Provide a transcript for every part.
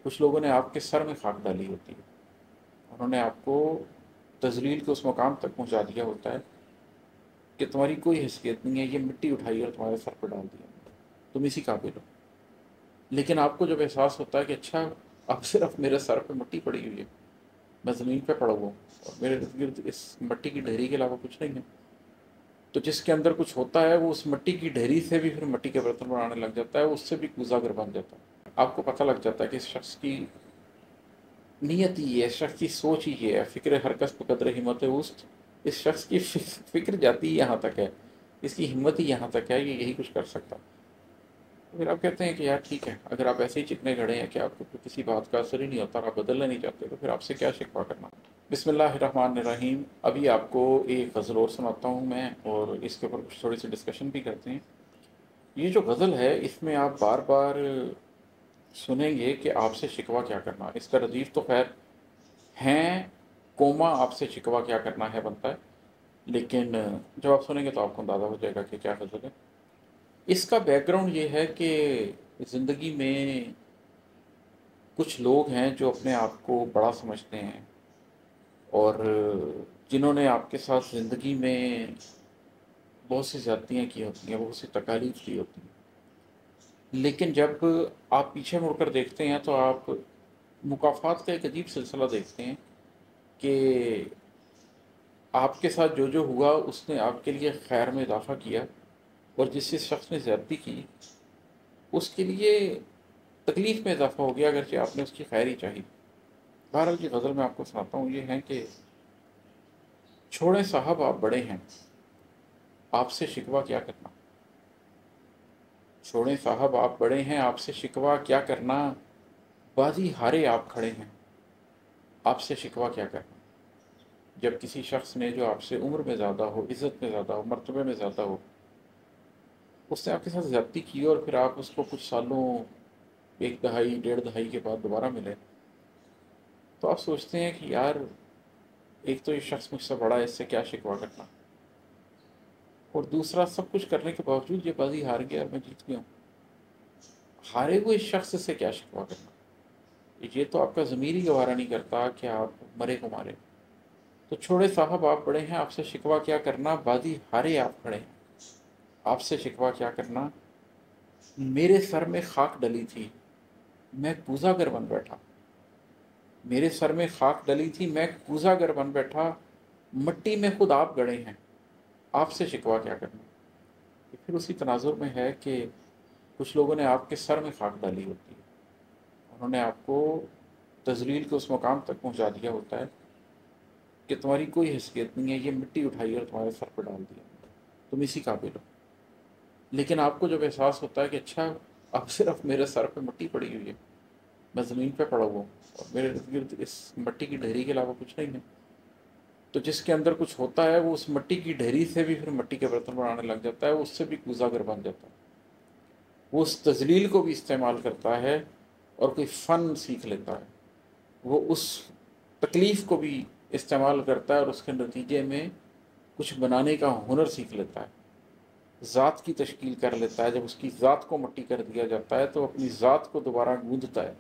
کچھ لوگوں نے آپ کے سر میں خاک ڈالی ہوتی ہے، انہوں نے آپ کو تذلیل کے اس مقام تک پہنچا دیا ہوتا ہے کہ تمہاری کوئی حیثیت نہیں ہے، یہ مٹی اٹھائی اور تمہارے سر پہ ڈال دیا، تم اسی قابل ہو۔ لیکن آپ کو جب احساس ہوتا ہے کہ اچھا اب صرف میرے سر پہ مٹی پڑی ہوئی ہے، میں زمین پہ پڑا ہوا ہوں اور میرے ارد گرد اس مٹی کی ڈھیری کے علاوہ کچھ نہیں ہے، تو جس کے اندر کچھ ہوتا ہے وہ اس مٹی کی ڈھیری سے بھی پھر مٹی کے برتن بنانے لگ جاتا ہے، اس سے بھی کوزاگر بن جاتا ہے۔ آپ کو پتہ لگ جاتا ہے کہ اس شخص کی نیت ہی ہے، اس شخص کی سوچ ہی ہے، فکر ہر کس بقدر ہمت وسط، اس شخص کی فکر جاتی ہی یہاں تک ہے، اس کی ہمت ہی یہاں تک ہے کہ یہی کچھ کر سکتا۔ تو پھر آپ کہتے ہیں کہ یار ٹھیک ہے، اگر آپ ایسے ہی چکنے گھڑے ہیں کہ آپ کو کسی بات کا اثر ہی نہیں ہوتا اور آپ بدلنا نہیں چاہتے، تو پھر آپ سے کیا شکوہ کرنا۔ بسم اللہ الرحمن الرحیم۔ ابھی آپ کو ایک غزل اور سناتا ہوں میں، اور اس کے اوپر تھوڑی سی ڈسکشن بھی کرتے ہیں۔ یہ جو غزل ہے اس میں آپ بار بار سنیں گے کہ آپ سے شکوہ کیا کرنا، اس کا ردیف تو خیر ہیں کوما آپ سے شکوہ کیا کرنا ہے بنتا ہے، لیکن جب آپ سنیں گے تو آپ کو اندازہ ہو جائے گا کہ کیا غزل ہے۔ اس کا بیک گراؤنڈ یہ ہے کہ زندگی میں کچھ لوگ ہیں جو اپنے آپ کو بڑا سمجھتے ہیں، اور جنہوں نے آپ کے ساتھ زندگی میں بہت سی زیادتیاں کی ہوتی ہیں، بہت سی تکالیف کی ہوتی ہیں، لیکن جب آپ پیچھے مڑ کر دیکھتے ہیں تو آپ مکافات کا ایک عجیب سلسلہ دیکھتے ہیں کہ آپ کے ساتھ جو جو ہوا اس نے آپ کے لیے خیر میں اضافہ کیا، اور جس شخص نے زیادتی کی اس کے لیے تکلیف میں اضافہ ہو گیا، اگرچہ آپ نے اس کی خیر ہی چاہی۔ بہرحال کی غزل میں آپ کو سناتا ہوں، یہ ہے کہ چھوڑیں صاحب آپ بڑے ہیں، آپ سے شکوہ کیا کرنا۔ چھوڑیں صاحب آپ بڑے ہیں، آپ سے شکوہ کیا کرنا، بازی ہارے آپ کھڑے ہیں، آپ سے شکوہ کیا کرنا۔ جب کسی شخص نے جو آپ سے عمر میں زیادہ ہو، عزت میں زیادہ ہو، مرتبے میں زیادہ ہو، اس نے آپ کے ساتھ زیادتی کی اور پھر آپ اس کو کچھ سالوں، ایک دہائی ڈیڑھ دہائی کے بعد دوبارہ ملے، تو آپ سوچتے ہیں کہ یار ایک تو یہ شخص مجھ سے بڑا ہے، اس سے کیا شکوہ کرنا، اور دوسرا سب کچھ کرنے کے باوجود یہ بازی ہار گیا اور میں جیت گیا ہوں، ہارے ہوئے اس شخص سے کیا شکوہ کرنا۔ یہ تو آپ کا ضمیر ہی گوارا نہیں کرتا کہ آپ مرے کو مارے۔ تو چھوڑے صاحب آپ بڑے ہیں، آپ سے شکوہ کیا کرنا، بازی ہارے آپ کھڑے ہیں، آپ سے شکوہ کیا کرنا۔ میرے سر میں خاک ڈلی تھی، میں کوزہ گر بن بیٹھا، میرے سر میں خاک ڈلی تھی، میں کوزہ گر بن بیٹھا، مٹی میں خود آپ گڑے ہیں، آپ سے شکوہ کیا کرنا۔ پھر اسی تناظر میں ہے کہ کچھ لوگوں نے آپ کے سر میں خاک ڈالی ہوتی ہے، انہوں نے آپ کو تذلیل کے اس مقام تک پہنچا دیا ہوتا ہے کہ تمہاری کوئی حیثیت نہیں ہے، یہ مٹی اٹھائی اور تمہارے سر پہ ڈال دیا، تم اسی قابل ہو۔ لیکن آپ کو جب احساس ہوتا ہے کہ اچھا اب صرف میرے سر پہ مٹی پڑی ہوئی ہے، میں زمین پہ پڑا ہوا ہوں اور میرے ارد گرد اس مٹی کی ڈھیری کے علاوہ کچھ نہیں ہے، تو جس کے اندر کچھ ہوتا ہے وہ اس مٹی کی ڈھیری سے بھی پھر مٹی کے برتن بنانے لگ جاتا ہے، اس سے بھی کوزاگر بن جاتا ہے، وہ اس تذلیل کو بھی استعمال کرتا ہے اور کوئی فن سیکھ لیتا ہے، وہ اس تکلیف کو بھی استعمال کرتا ہے اور اس کے نتیجے میں کچھ بنانے کا ہنر سیکھ لیتا ہے، ذات کی تشکیل کر لیتا ہے۔ جب اس کی ذات کو مٹی کر دیا جاتا ہے تو اپنی ذات کو دوبارہ گوندتا ہے،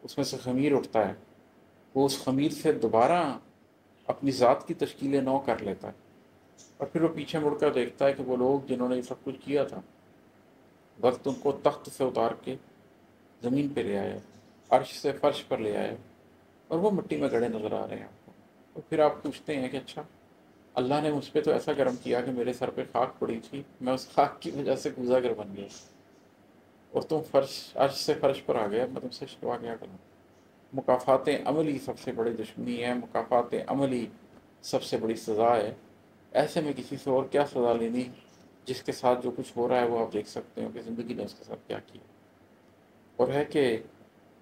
اس میں سے خمیر اٹھتا ہے، وہ اس خمیر سے دوبارہ اپنی ذات کی تشکیل نو کر لیتا ہے، اور پھر وہ پیچھے مڑ کر دیکھتا ہے کہ وہ لوگ جنہوں نے یہ سب کچھ کیا تھا، وقت ان کو تخت سے اتار کے زمین پہ لے آیا، عرش سے فرش پر لے آیا، اور وہ مٹی میں گڑے نظر آ رہے ہیں آپ کو۔ تو پھر آپ پوچھتے ہیں کہ اچھا اللہ نے مجھ پہ تو ایسا کرم کیا کہ میرے سر پہ خاک پڑی تھی، میں اس خاک کی وجہ سے کوزاگر بن گیا، اور تم فرش عرش سے فرش پر آ گیا، میں تم سے شکوا کیا کروں۔ مکافات عملی سب سے بڑی دشمنی ہے، مکافات عملی سب سے بڑی سزا ہے، ایسے میں کسی سے اور کیا سزا لینی جس کے ساتھ جو کچھ ہو رہا ہے وہ آپ دیکھ سکتے ہو کہ زندگی نے اس کے ساتھ کیا کیا، اور ہے کہ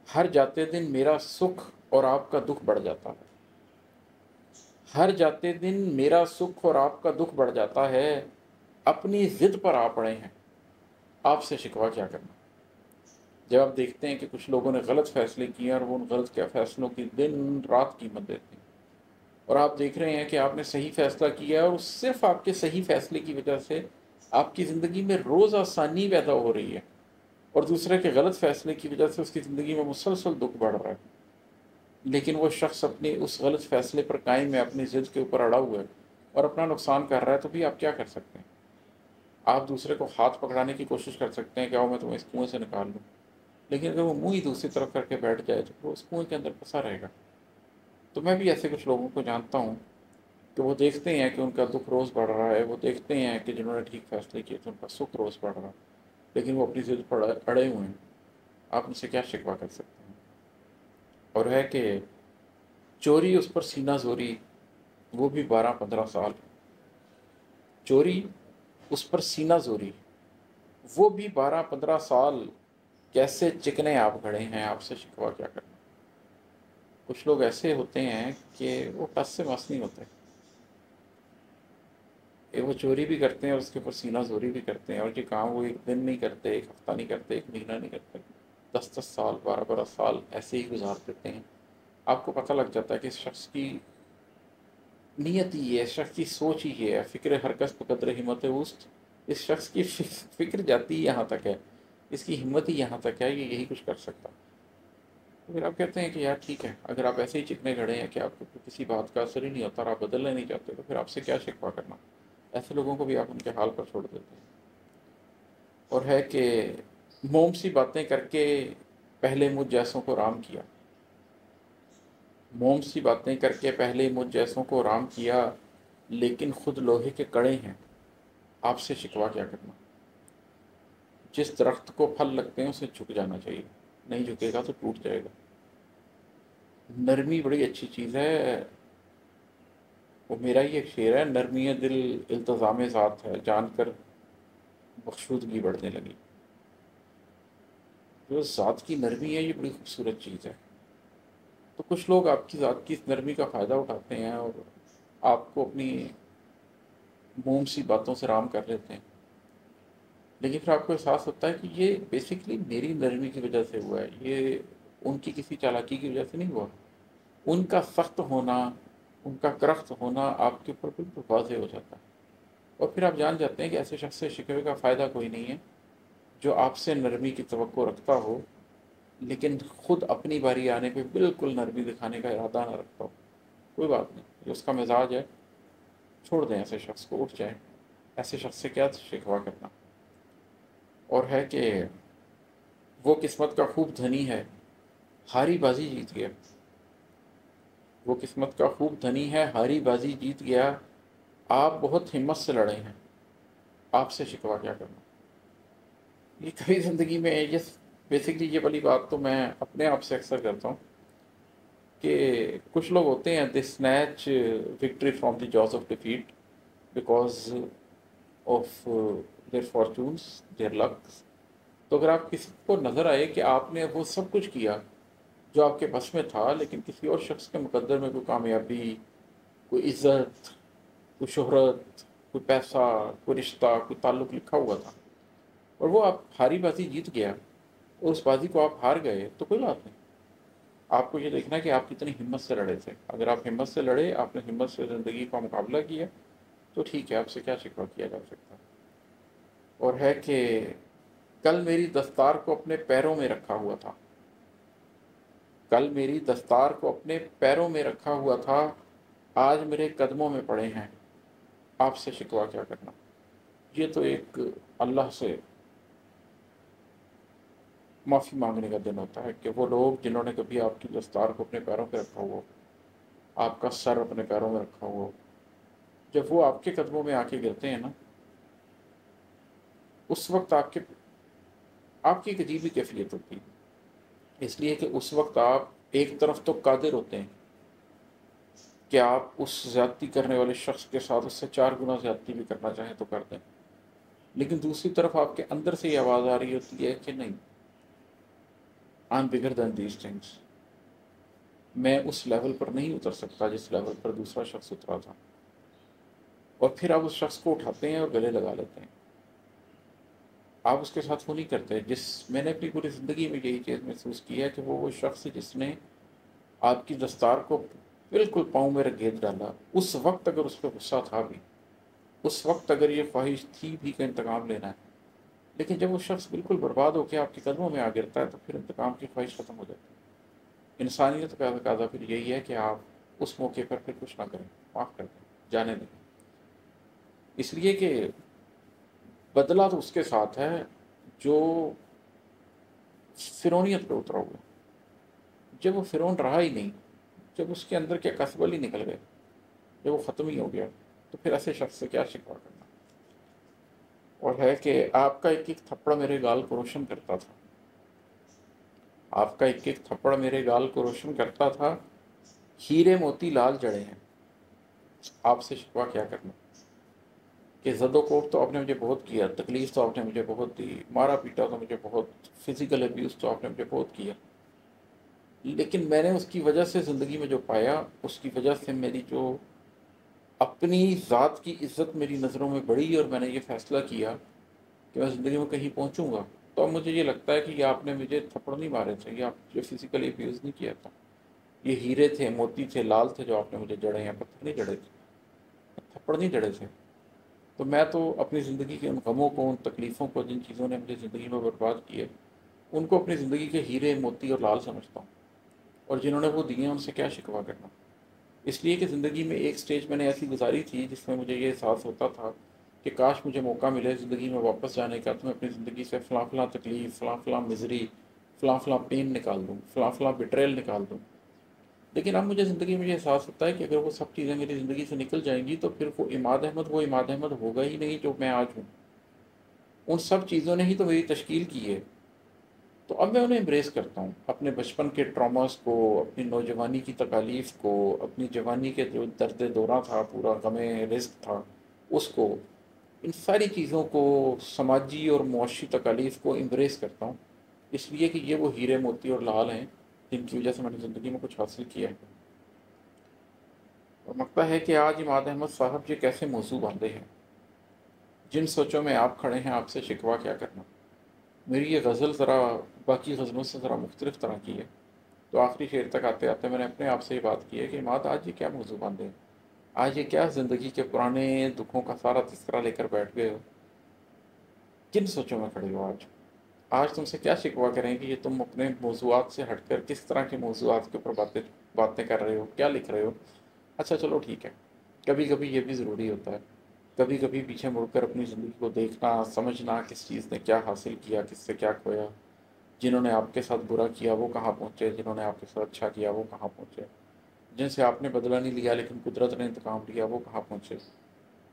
ہر جاتے دن میرا سکھ اور آپ کا دکھ بڑھ جاتا ہے، ہر جاتے دن میرا سکھ اور آپ کا دکھ بڑھ جاتا ہے، اپنی ضد پر آ پڑے ہیں، آپ سے شکوہ کیا کرنا۔ جب آپ دیکھتے ہیں کہ کچھ لوگوں نے غلط فیصلے کیے اور وہ ان غلط کے فیصلوں کی دن رات قیمت دیتے ہیں، اور آپ دیکھ رہے ہیں کہ آپ نے صحیح فیصلہ کیا ہے اور صرف آپ کے صحیح فیصلے کی وجہ سے آپ کی زندگی میں روز آسانی پیدا ہو رہی ہے، اور دوسرے کے غلط فیصلے کی وجہ سے اس کی زندگی میں مسلسل دکھ بڑھ رہا ہے، لیکن وہ شخص اپنے اس غلط فیصلے پر قائم ہے، اپنی ضد کے اوپر اڑا ہوا ہے اور اپنا نقصان کر رہا ہے، تو بھی آپ کیا کر سکتے ہیں؟ آپ دوسرے کو ہاتھ پکڑانے کی کوشش کر سکتے ہیں کہ آؤ میں تمہیں اس کنویں سے نکال لوں، لیکن اگر وہ منہ ہی دوسری طرف کر کے بیٹھ جائے تو وہ اس کنویں کے اندر پھنسا رہے گا۔ تو میں بھی ایسے کچھ لوگوں کو جانتا ہوں کہ وہ دیکھتے ہیں کہ ان کا دکھ روز بڑھ رہا ہے، وہ دیکھتے ہیں کہ جنہوں نے ٹھیک فیصلے کیے تو ان کا سکھ روز بڑھ رہا ہے، لیکن وہ اپنی ضد پر اڑے ہوئے ہیں۔ آپ ان سے کیا شکوہ کر سکتے ہیں؟ اور ہے کہ چوری اس پر سینہ زوری، وہ بھی 12-15 سال، چوری اس پر سینہ زوری، وہ بھی 12-15 سال، کیسے چکنے آپ کھڑے ہیں، آپ سے شکوہ کیا کرنا؟ کچھ لوگ ایسے ہوتے ہیں کہ وہ ٹس سے مس نہیں ہوتے، کہ وہ چوری بھی کرتے ہیں اور اس کے اوپر سینہ زوری بھی کرتے ہیں، اور یہ کام وہ ایک دن نہیں کرتے، ایک ہفتہ نہیں کرتے، ایک مہینہ نہیں کرتے، 10-10 سال، 12-12 سال ایسے ہی گزار دیتے ہیں۔ آپ کو پتہ لگ جاتا ہے کہ اس شخص کی نیت ہی ہے، اس شخص کی سوچ ہی ہے، فکر ہر کس بقدر ہمت وسط، اس شخص کی فکر جاتی ہی یہاں تک ہے، اس کی ہمت ہی یہاں تک ہے، یہ یہی کچھ کر سکتا۔ تو پھر آپ کہتے ہیں کہ یار ٹھیک ہے، اگر آپ ایسے ہی چکنے کھڑے ہیں کہ آپ کو کسی بات کا اثر ہی نہیں ہوتا اور آپ بدلنا نہیں چاہتے، تو پھر آپ سے کیا شکوہ کرنا؟ ایسے لوگوں کو بھی آپ ان کے حال پر چھوڑ دیتے ہیں۔ اور ہے کہ موم سی باتیں کر کے پہلے مجھ جیسوں کو رام کیا، موم سی باتیں کر کے پہلے مجھ جیسوں کو رام کیا، لیکن خود لوہے کے کڑے ہیں، آپ سے شکوہ کیا کرنا؟ جس درخت کو پھل لگتے ہیں اسے جھک جانا چاہیے، نہیں جھکے گا تو ٹوٹ جائے گا۔ نرمی بڑی اچھی چیز ہے، وہ میرا ہی ایک شعر ہے، نرمی دل التزام ذات ہے، جان کر بخشودگی بڑھنے لگی۔ جو ذات کی نرمی ہے یہ بڑی خوبصورت چیز ہے۔ تو کچھ لوگ آپ کی ذات کی اس نرمی کا فائدہ اٹھاتے ہیں اور آپ کو اپنی موم سی باتوں سے رام کر لیتے ہیں، لیکن پھر آپ کو احساس ہوتا ہے کہ یہ بیسیکلی میری نرمی کی وجہ سے ہوا ہے، یہ ان کی کسی چالاکی کی وجہ سے نہیں ہوا۔ ان کا سخت ہونا، ان کا کرخت ہونا آپ کے اوپر بالکل واضح ہو جاتا ہے، اور پھر آپ جان جاتے ہیں کہ ایسے شخص سے شکوے کا فائدہ کوئی نہیں ہے، جو آپ سے نرمی کی توقع رکھتا ہو لیکن خود اپنی باری آنے پہ بالکل نرمی دکھانے کا ارادہ نہ رکھتا ہو۔ کوئی بات نہیں، یہ اس کا مزاج ہے، چھوڑ دیں ایسے شخص کو، اٹھ جائیں، ایسے شخص سے کیا شکوہ کرنا؟ اور ہے کہ وہ قسمت کا خوب دھنی ہے، ہاری بازی جیت گیا، وہ قسمت کا خوب دھنی ہے، ہاری بازی جیت گیا، آپ بہت ہمت سے لڑے ہیں، آپ سے شکوہ کیا کرنا؟ یہ کبھی زندگی میں یہ بیسکلی یہ والی بات تو میں اپنے آپ سے اکثر کرتا ہوں کہ کچھ لوگ ہوتے ہیں they snatch victory from the jaws of defeat because of their fortunes, their lucks. تو اگر آپ کسی کو نظر آئے کہ آپ نے وہ سب کچھ کیا جو آپ کے بس میں تھا، لیکن کسی اور شخص کے مقدر میں کوئی کامیابی، کوئی عزت، کوئی شہرت، کوئی پیسہ، کوئی رشتہ، کوئی تعلق لکھا ہوا تھا، اور وہ آپ ہاری بازی جیت گیا اور اس بازی کو آپ ہار گئے، تو کوئی بات نہیں، آپ کو یہ دیکھنا ہے کہ آپ کتنی ہمت سے لڑے تھے۔ اگر آپ ہمت سے لڑے، آپ نے ہمت سے زندگی کا مقابلہ کیا، تو ٹھیک ہے، آپ سے کیا شکوہ کیا جا سکتا ہے؟ اور ہے کہ کل میری دستار کو اپنے پیروں میں رکھا ہوا تھا، کل میری دستار کو اپنے پیروں میں رکھا ہوا تھا، آج میرے قدموں میں پڑے ہیں، آپ سے شکوہ کیا کرنا؟ یہ تو ایک اللہ سے معافی مانگنے کا دن ہوتا ہے کہ وہ لوگ جنہوں نے کبھی آپ کی دستار کو اپنے پیروں پہ رکھا ہوا، آپ کا سر اپنے پیروں میں رکھا ہوا، جب وہ آپ کے قدموں میں آ کے گرتے ہیں نا، اس وقت آپ کی ایک عجیب ہی کیفیت ہوتی ہے، اس لیے کہ اس وقت آپ ایک طرف تو قادر ہوتے ہیں کہ آپ اس زیادتی کرنے والے شخص کے ساتھ اس سے 4 گنا زیادتی بھی کرنا چاہیں تو کر دیں، لیکن دوسری طرف آپ کے اندر سے یہ آواز آ رہی ہوتی ہے کہ نہیں، I am bigger than these things, میں اس لیول پر نہیں اتر سکتا جس لیول پر دوسرا شخص اترا تھا، اور پھر آپ اس شخص کو اٹھاتے ہیں اور گلے لگا لیتے ہیں۔ آپ اس کے ساتھ وہ نہیں کرتے، میں نے اپنی پوری زندگی میں یہی چیز محسوس کی ہے کہ وہ شخص جس نے آپ کی دستار کو بالکل پاؤں میں رگید ڈالا، اس وقت اگر اس پہ غصہ تھا بھی، اس وقت اگر یہ خواہش تھی بھی کہ انتقام لینا ہے، لیکن جب وہ شخص بالکل برباد ہو کے آپ کے قدموں میں آ گرتا ہے تو پھر انتقام کی خواہش ختم ہو جاتی ہے۔ انسانیت کا تقاضا پھر یہی ہے کہ آپ اس موقع پر پھر کچھ نہ کریں، معاف کر دیں، جانے دیں، اس لیے کہ بدلہ تو اس کے ساتھ ہے جو فرعونیت پہ اترا ہوا ہے۔ جب وہ فرعون رہا ہی نہیں، جب اس کے اندر کے قصبل ہی نکل گئے، جب وہ ختم ہی ہو گیا، تو پھر ایسے شخص سے کیا شکوہ کرنا؟ اور ہے کہ آپ کا ایک ایک تھپڑ میرے گال کو روشن کرتا تھا، آپ کا ایک ایک تھپڑ میرے گال کو روشن کرتا تھا، ہیرے موتی لال جڑے ہیں، آپ سے شکوہ کیا کرنا؟ کہ زد و کوب تو آپ نے مجھے بہت کیا، تکلیف تو آپ نے مجھے بہت دی، مارا پیٹا تو مجھے بہت، فزیکل ابیوز تو آپ نے مجھے بہت کیا، لیکن میں نے اس کی وجہ سے زندگی میں جو پایا، اس کی وجہ سے میری جو اپنی ذات کی عزت میری نظروں میں بڑھی، اور میں نے یہ فیصلہ کیا کہ میں زندگی میں کہیں پہنچوں گا، تو اب مجھے یہ لگتا ہے کہ یہ آپ نے مجھے تھپڑ نہیں مارے تھے، یہ آپ جو فزیکلی ابیوز نہیں کیا تھا، یہ ہیرے تھے، موتی تھے، لال تھے جو آپ نے مجھے جڑے ہیں، پتھر نہیں جڑے تھے، تھپڑ نہیں جڑے تھے۔ تو میں تو اپنی زندگی کے ان غموں کو، ان تکلیفوں کو، جن چیزوں نے مجھے زندگی میں برباد کیے، ان کو اپنی زندگی کے ہیرے، موتی اور لال سمجھتا ہوں، اور جنہوں نے وہ دیے ہیں ان سے کیا شکوہ کرنا؟ اس لیے کہ زندگی میں ایک سٹیج میں نے ایسی گزاری تھی جس میں مجھے یہ احساس ہوتا تھا کہ کاش مجھے موقع ملے زندگی میں واپس جانے کا، تو میں اپنی زندگی سے فلاں فلاں تکلیف، فلاں فلاں مزری، فلاں فلاں پین نکال دوں، فلاں فلاں بٹریل نکال دوں۔ لیکن اب مجھے زندگی میں یہ احساس ہوتا ہے کہ اگر وہ سب چیزیں میری زندگی سے نکل جائیں گی تو پھر وہ عماد احمد ہوگا ہی نہیں جو میں آج ہوں۔ ان سب چیزوں نے ہی تو میری تشکیل کی ہے، تو اب میں انہیں امبریس کرتا ہوں، اپنے بچپن کے ٹراماز کو، اپنی نوجوانی کی تکالیف کو، اپنی جوانی کے جو درد دورہ تھا، پورا غم رزق تھا اس کو، ان ساری چیزوں کو، سماجی اور معاشی تکالیف کو امبریس کرتا ہوں، اس لیے کہ یہ وہ ہیرے موتی اور لال ہیں جن کی وجہ سے میں نے زندگی میں کچھ حاصل کیا ہے۔ اور لگتا ہے کہ آج عماد احمد صاحب یہ کیسے موضوع باندھے ہیں، جن سوچوں میں آپ کھڑے ہیں، آپ سے شکوہ کیا کرنا۔ میری یہ غزل ذرا باقی غزلوں سے ذرا مختلف طرح کی ہے، تو آخری شعر تک آتے آتے میں نے اپنے آپ سے یہ بات کی ہے کہ عماد آج یہ کیا موضوع باندھے ہیں؟ آج یہ کیا زندگی کے پرانے دکھوں کا سارا تذکرہ لے کر بیٹھ گئے ہو؟ کن سوچوں میں کھڑے ہو آج؟ آج تم سے کیا شکوہ کریں کہ یہ تم اپنے موضوعات سے ہٹ کر کس طرح کے موضوعات کے اوپر باتیں کر رہے ہو، کیا لکھ رہے ہو؟ اچھا چلو ٹھیک ہے، کبھی کبھی یہ بھی ضروری ہوتا ہے، کبھی کبھی پیچھے مڑ کر اپنی زندگی کو دیکھنا، سمجھنا کس چیز نے کیا حاصل کیا، کس سے کیا کھویا، جنہوں نے آپ کے ساتھ برا کیا وہ کہاں پہنچے، جنہوں نے آپ کے ساتھ اچھا کیا وہ کہاں پہنچے، جن سے آپ نے بدلہ نہیں لیا لیکن قدرت نے انتقام لیا وہ کہاں پہنچے،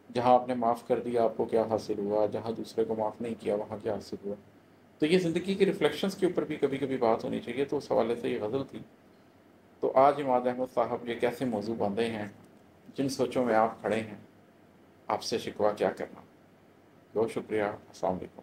جہاں آپ نے معاف کر دیا آپ کو کیا حاصل ہوا، جہاں دوسرے کو معاف نہیں کیا وہاں کیا حاصل ہوا۔ تو یہ زندگی کے ریفلیکشنز کے اوپر بھی کبھی کبھی بات ہونی چاہیے، تو اس حوالے سے یہ غزل تھی۔ تو آج عماد احمد صاحب یہ کیسے موضوع باندھے ہیں، جن سوچوں میں آپ کھڑے ہیں، آپ سے شکوہ کیا کرنا۔ بہت شکریہ، السلام علیکم۔